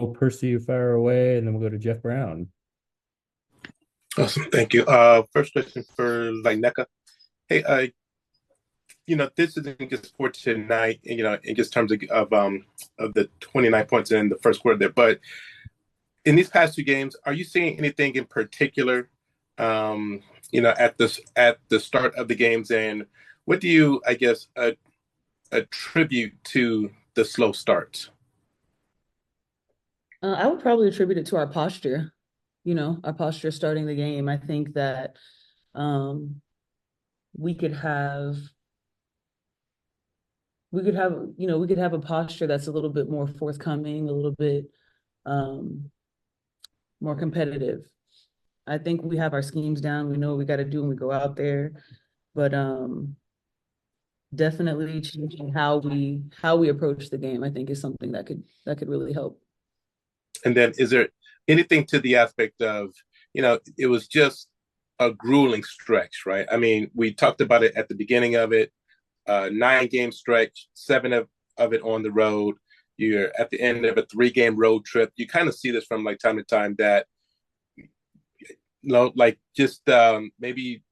Percy fire away, and then we'll go to Jeff Brown. Awesome, thank you. First question for like Nneka. Hey, this isn't just for tonight, in just terms of the 29 points in the first quarter there, but in these past two games, are you seeing anything in particular, at the start of the games, and what do you, I guess, attribute to the slow starts? I would probably attribute it to our posture, our posture starting the game. I think that um, we could have we could have a posture that's a little bit more forthcoming, a little bit um, more competitive. I think we have our schemes down. We know what we got to do when we go out there, but definitely changing how we approach the game, I think, is something that could really help. And then is there anything to the aspect of, it was just a grueling stretch, right? I mean, we talked about it at the beginning of it, 9 game stretch, seven of it on the road. You're at the end of a 3 game road trip. You kind of see this from like time to time that, like just maybe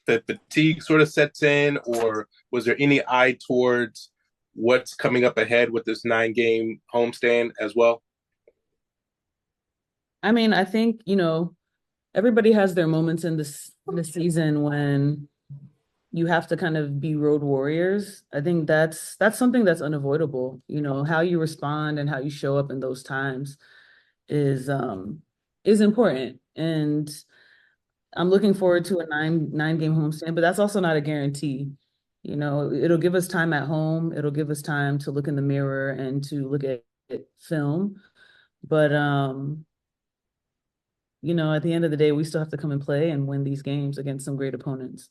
the fatigue sort of sets in, or was there any eye towards what's coming up ahead with this 9 game homestand as well? I mean, I think, everybody has their moments in the season when you have to kind of be road warriors. I think that's something that's unavoidable. How you respond and how you show up in those times is important. And I'm looking forward to a nine game homestand, but that's also not a guarantee. It'll give us time at home. It'll give us time to look in the mirror and to look at film. But at the end of the day, we still have to come and play and win these games against some great opponents.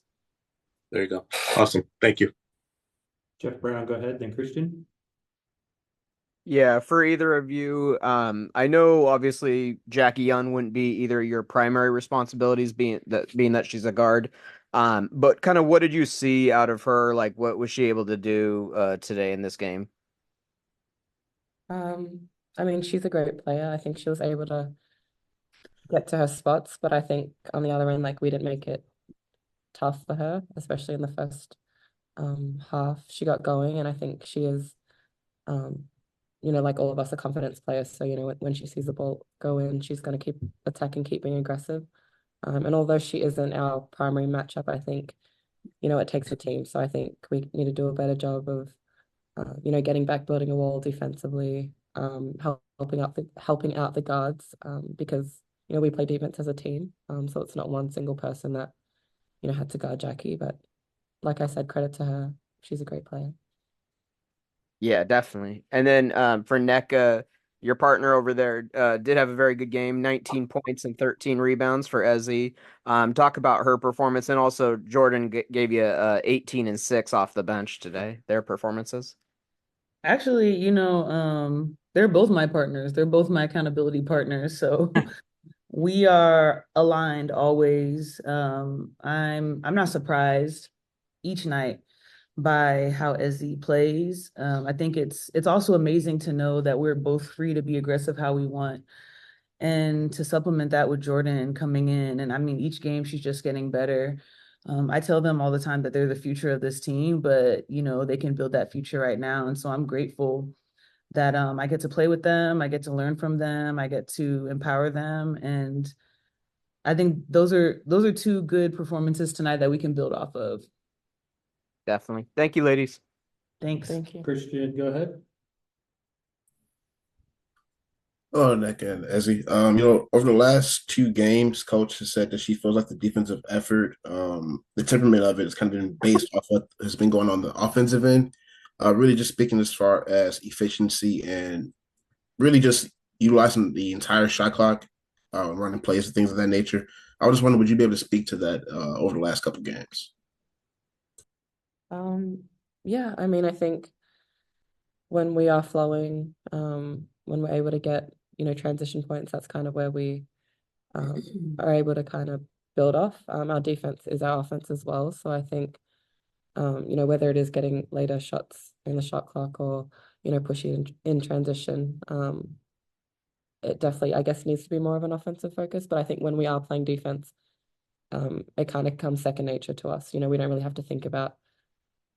There you go. Awesome. Thank you. Jeff Brown, go ahead, then Christian. Yeah, for either of you, I know obviously Jackie Young wouldn't be either of your primary responsibilities, being that she's a guard. But kind of what did you see out of her? Like, what was she able to do today in this game? I mean, she's a great player. I think she was able to get to her spots, but I think on the other end, like we didn't make it tough for her, especially in the first half. She got going, and I think she is, um, like all of us, a confidence player. So when she sees the ball go in, she's going to keep attacking, keep being aggressive. And although she isn't our primary matchup, I think it takes a team. So I think we need to do a better job of getting back, building a wall defensively, helping out the guards, because we play defense as a team. So it's not one single person that had to guard Jackie. But like I said, credit to her. She's a great player. Yeah, definitely. And then for Nneka, your partner over there did have a very good game, 19 points and 13 rebounds for Ezi. Talk about her performance, and also Jordan gave you 18 and 6 off the bench today, their performances. Actually, they're both my partners. They're both my accountability partners. So we are aligned always. I'm not surprised each night by how Ezi plays. I think it's also amazing to know that we're both free to be aggressive how we want, and to supplement that with Jordan coming in. And I mean, each game she's just getting better. I tell them all the time that they're the future of this team, but they can build that future right now. And so I'm grateful that I get to play with them, I get to learn from them, I get to empower them, and I think those are two good performances tonight that we can build off of. Definitely. Thank you, ladies. Thanks. Thank you. Christian, go ahead. Oh, Nneka and Ezi. Over the last 2 games, coach has said that she feels like the defensive effort, the temperament of it has kind of been based off what has been going on the offensive end. Really just speaking as far as efficiency and really just utilizing the entire shot clock, running plays and things of that nature. I was just wondering, would you be able to speak to that over the last couple games? Yeah, I mean, I think when we are flowing, when we're able to get, transition points, that's kind of where we are able to kind of build off. Our defense is our offense as well. So I think, whether it is getting later shots in the shot clock or, pushing in transition, it definitely, I guess, needs to be more of an offensive focus. But I think when we are playing defense, it kind of comes second nature to us. We don't really have to think about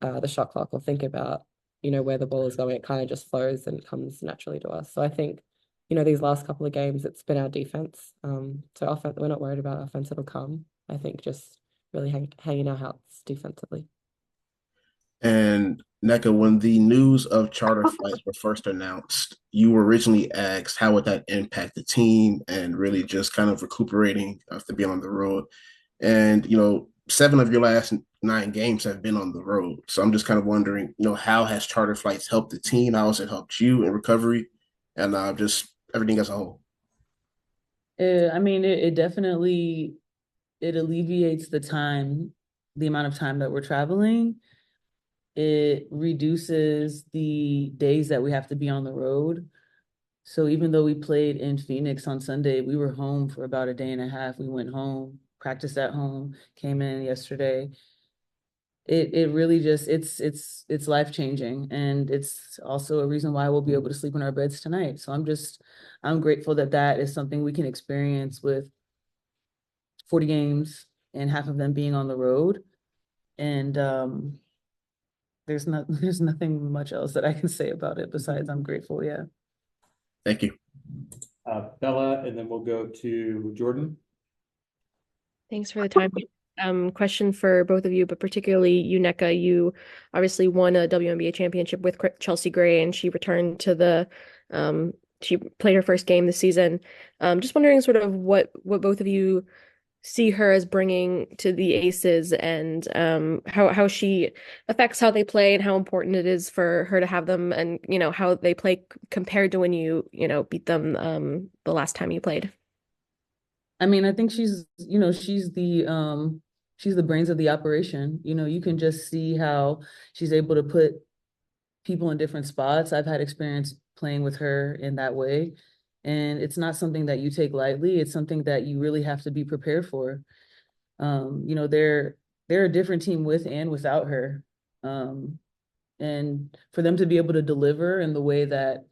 the shot clock or think about, where the ball is going. It kind of just flows and comes naturally to us. So I think, these last couple of games, it's been our defense. So offense, we're not worried about offense, it'll come. I think just really hanging our hats defensively. And Nneka, when the news of charter flights were first announced, you were originally asked how would that impact the team and really just kind of recuperating after being on the road. And 7 of your last 9 games have been on the road. So I'm just kind of wondering, how has charter flights helped the team? How has it helped you in recovery and just everything as a whole? I mean, it definitely alleviates the amount of time that we're traveling. It reduces the days that we have to be on the road. So even though we played in Phoenix on Sunday, we were home for about a day and a half. We went home, practiced at home, came in yesterday. It really just it's life-changing, and it's also a reason why we'll be able to sleep in our beds tonight. So I'm grateful that is something we can experience with 40 games and half of them being on the road. And there's nothing much else that I can say about it besides I'm grateful. Yeah. Thank you. Bella, and then we'll go to Jordan. Thanks for the time. Question for both of you, but particularly you, Nneka. You obviously won a WNBA championship with Chelsea Gray, and she returned to she played her first game this season. Just wondering sort of what both of you see her as bringing to the Aces, and how she affects how they play and how important it is for her to have them, and how they play compared to when you beat them the last time you played. I mean, I think she's the brains of the operation. You can just see how she's able to put people in different spots. I've had experience playing with her in that way. And it's not something that you take lightly. It's something that you really have to be prepared for. They're a different team with and without her. And for them to be able to deliver in the way that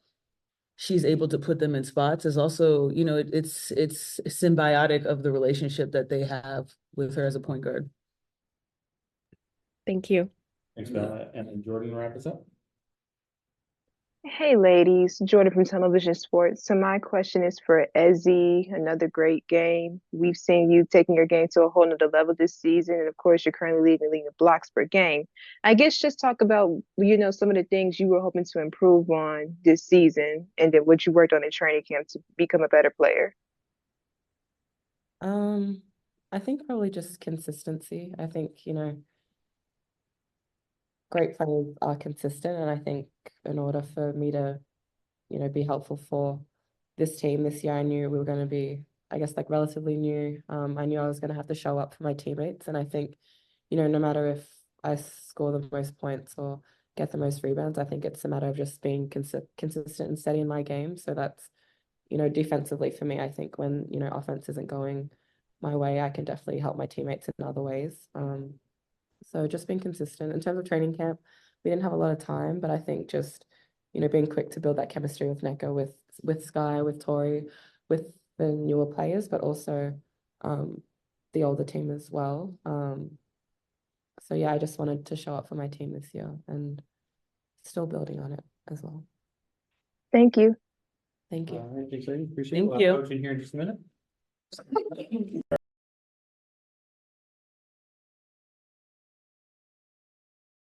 she's able to put them in spots is also, it's symbiotic of the relationship that they have with her as a point guard. Thank you. Thanks, Bella. And then Jordan, wrap us up. Hey ladies, Jordan from Television Sports. So my question is for Ezi. Another great game. We've seen you taking your game to a whole nother level this season. And of course, you're currently leading the league in blocks per game. I guess just talk about, some of the things you were hoping to improve on this season and then what you worked on in training camp to become a better player. I think probably just consistency. I think, great players are consistent, and I think in order for me to, be helpful for this team this year, I knew we were going to be, I guess, like relatively new. I knew I was going to have to show up for my teammates, and I think, no matter if I score the most points or get the most rebounds, I think it's a matter of just being consistent and steady in my game. So that's, defensively for me, I think when, offense isn't going my way, I can definitely help my teammates in other ways. So just being consistent. In terms of training camp, we didn't have a lot of time, but I think just, being quick to build that chemistry with Nneka, with Sky, with Tori, with the newer players, but also the older team as well. So yeah, I just wanted to show up for my team this year and still building on it as well. Thank you. Thank you. All right, thanks, lady. Appreciate Thank it. We'll have you. Coach in here in just a minute.